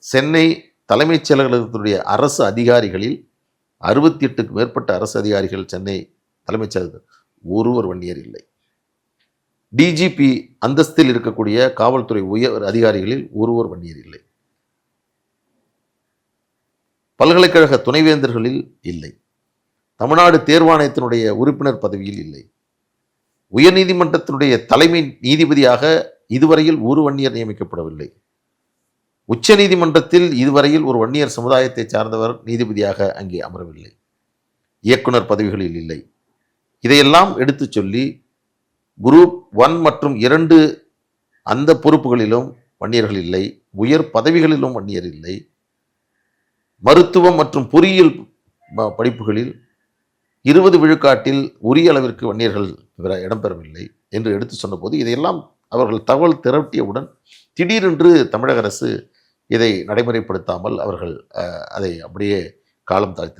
சென்னை தலைமைச் செயலகத்தினுடைய அரசு அதிகாரிகளில் 68க்கு மேற்பட்ட அரசு அதிகாரிகள் சென்னை தலைமைச் செயலகத்தில் ஒருவர் வன்னியர் இல்லை. டிஜிபி அந்தஸ்தில் இருக்கக்கூடிய காவல்துறை உயர் அதிகாரிகளில் ஒருவர் வன்னியர் இல்லை. பல்கலைக்கழக துணைவேந்தர்களில் இல்லை. தமிழ்நாடு தேர்வாணையத்தினுடைய உறுப்பினர் பதவியில் இல்லை. உயர்நீதிமன்றத்தினுடைய தலைமை நீதிபதியாக இதுவரையில் ஒரு வன்னியர் நியமிக்கப்படவில்லை. உச்ச நீதிமன்றத்தில் இதுவரையில் ஒரு வன்னியர் சமுதாயத்தை சார்ந்தவர் நீதிபதியாக அங்கே அமரவில்லை. இயக்குனர் பதவிகளில் இல்லை. இதையெல்லாம் எடுத்து சொல்லி குரூப் 1 மற்றும் 2 அந்த பொறுப்புகளிலும் வன்னியர்கள் இல்லை. உயர் பதவிகளிலும் வன்னியர் இல்லை. மருத்துவம் மற்றும் பொறியியல் படிப்புகளில் 20 விழுக்காட்டில் உரிய அளவிற்கு வன்னியர்கள் இடம்பெறவில்லை என்று எடுத்து சொன்னபோது இதையெல்லாம் அவர்கள் தகவல் திரட்டியவுடன் திடீரென்று தமிழக அரசு இதை நடைமுறைப்படுத்தாமல் அவர்கள் அதை அப்படியே காலம் தாழ்த்தினார்.